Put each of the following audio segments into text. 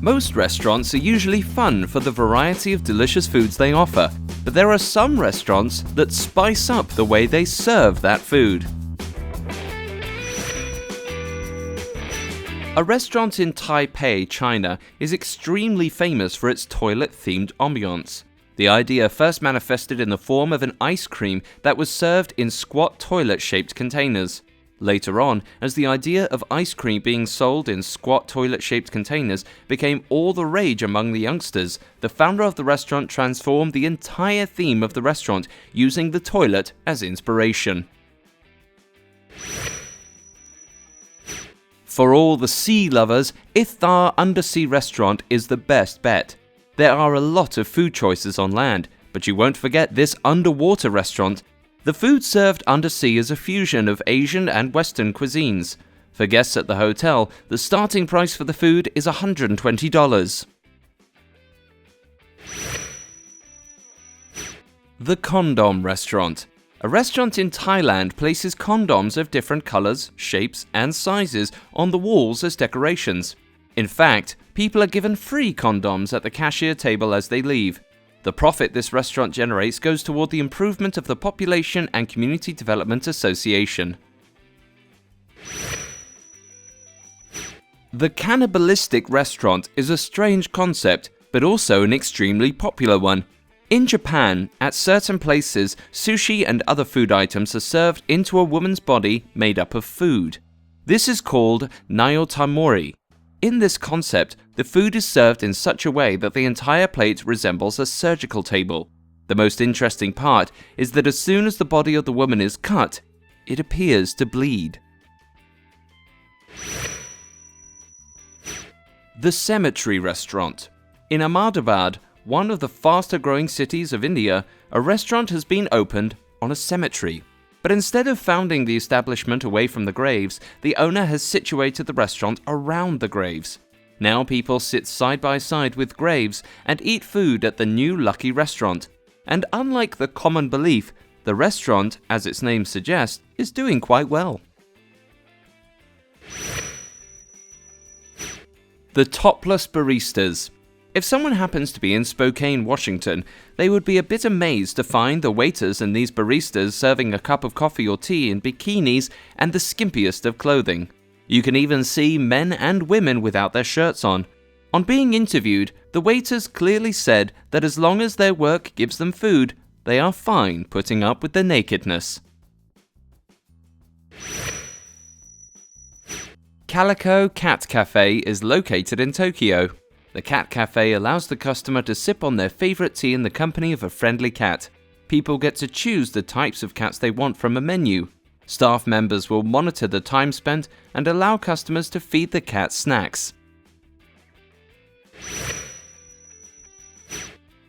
Most restaurants are usually fun for the variety of delicious foods they offer, but there are some restaurants that spice up the way they serve that food. A restaurant in Taipei, China, is extremely famous for its toilet-themed ambiance. The idea first manifested in the form of an ice cream that was served in squat toilet-shaped containers. Later on, as the idea of ice cream being sold in squat toilet-shaped containers became all the rage among the youngsters, the founder of the restaurant transformed the entire theme of the restaurant using the toilet as inspiration. For all the sea lovers, Ithar Undersea Restaurant is the best bet. There are a lot of food choices on land, but you won't forget this underwater restaurant. The food served undersea is a fusion of Asian and Western cuisines. For guests at the hotel, the starting price for the food is $120. The Condom Restaurant. A restaurant in Thailand places condoms of different colors, shapes, and sizes on the walls as decorations. In fact, people are given free condoms at the cashier table as they leave. The profit this restaurant generates goes toward the improvement of the Population and Community Development Association. The cannibalistic restaurant is a strange concept, but also an extremely popular one. In Japan, at certain places, sushi and other food items are served into a woman's body made up of food. This is called nyotamori. In this concept, the food is served in such a way that the entire plate resembles a surgical table. The most interesting part is that as soon as the body of the woman is cut, it appears to bleed. The Cemetery Restaurant. In Ahmedabad, one of the faster-growing cities of India, a restaurant has been opened on a cemetery. But instead of founding the establishment away from the graves, the owner has situated the restaurant around the graves. Now people sit side by side with graves and eat food at the new Lucky Restaurant. And unlike the common belief, the restaurant, as its name suggests, is doing quite well. The Topless Baristas. If someone happens to be in Spokane, Washington, they would be a bit amazed to find the waiters and these baristas serving a cup of coffee or tea in bikinis and the skimpiest of clothing. You can even see men and women without their shirts on. On being interviewed, the waiters clearly said that as long as their work gives them food, they are fine putting up with their nakedness. Calico Cat Cafe is located in Tokyo. The cat cafe allows the customer to sip on their favorite tea in the company of a friendly cat. People get to choose the types of cats they want from a menu. Staff members will monitor the time spent and allow customers to feed the cat snacks.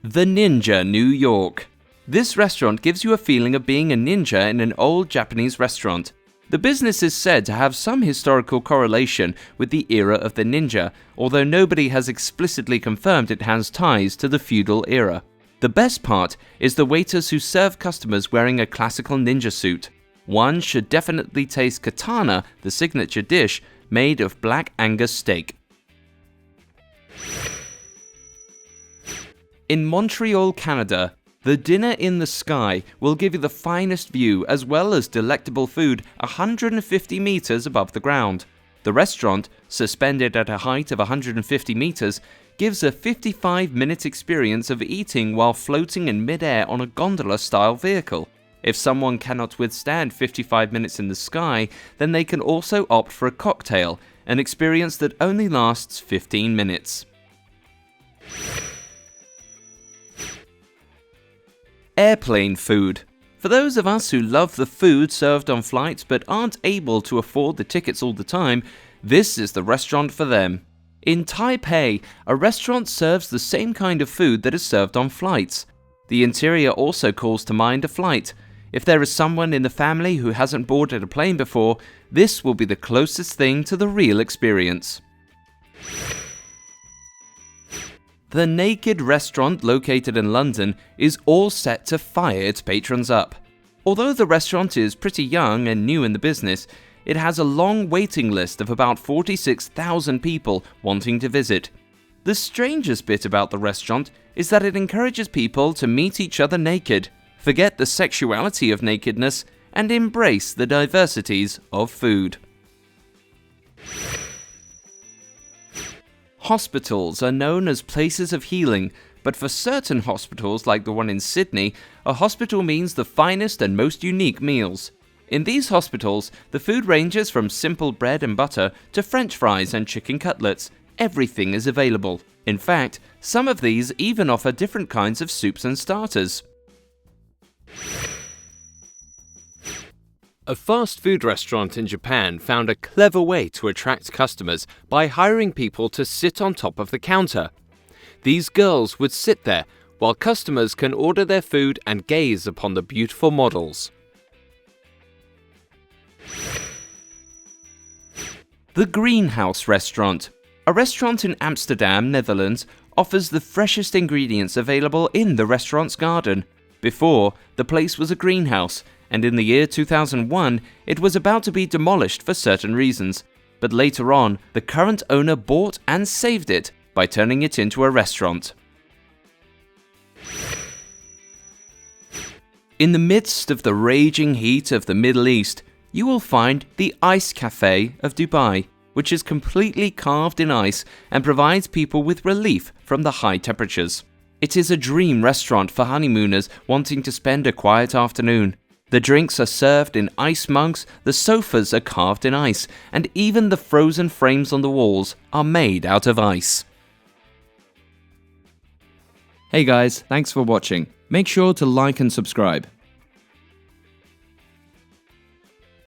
The Ninja New York. This restaurant gives you a feeling of being a ninja in an old Japanese restaurant. The business is said to have some historical correlation with the era of the ninja, although nobody has explicitly confirmed it has ties to the feudal era. The best part is the waiters who serve customers wearing a classical ninja suit. One should definitely taste katana, the signature dish, made of black Angus steak. In Montreal, Canada, the Dinner in the Sky will give you the finest view as well as delectable food 150 meters above the ground. The restaurant, suspended at a height of 150 meters, gives a 55-minute experience of eating while floating in mid-air on a gondola-style vehicle. If someone cannot withstand 55 minutes in the sky, then they can also opt for a cocktail, an experience that only lasts 15 minutes. Airplane food. For those of us who love the food served on flights but aren't able to afford the tickets all the time, this is the restaurant for them. In Taipei, a restaurant serves the same kind of food that is served on flights. The interior also calls to mind a flight. If there is someone in the family who hasn't boarded a plane before, this will be the closest thing to the real experience. The Naked Restaurant, located in London, is all set to fire its patrons up. Although the restaurant is pretty young and new in the business, it has a long waiting list of about 46,000 people wanting to visit. The strangest bit about the restaurant is that it encourages people to meet each other naked, forget the sexuality of nakedness, and embrace the diversities of food. Hospitals are known as places of healing, but for certain hospitals like the one in Sydney, a hospital means the finest and most unique meals. In these hospitals, the food ranges from simple bread and butter to French fries and chicken cutlets. Everything is available. In fact, some of these even offer different kinds of soups and starters. A fast food restaurant in Japan found a clever way to attract customers by hiring people to sit on top of the counter. These girls would sit there while customers can order their food and gaze upon the beautiful models. The Greenhouse Restaurant. A restaurant in Amsterdam, Netherlands, offers the freshest ingredients available in the restaurant's garden. Before, the place was a greenhouse, and in the year 2001, it was about to be demolished for certain reasons. But later on, the current owner bought and saved it by turning it into a restaurant. In the midst of the raging heat of the Middle East, you will find the Ice Cafe of Dubai, which is completely carved in ice and provides people with relief from the high temperatures. It is a dream restaurant for honeymooners wanting to spend a quiet afternoon. The drinks are served in ice mugs, the sofas are carved in ice, and even the frozen frames on the walls are made out of ice. Hey guys, thanks for watching. Make sure to like and subscribe.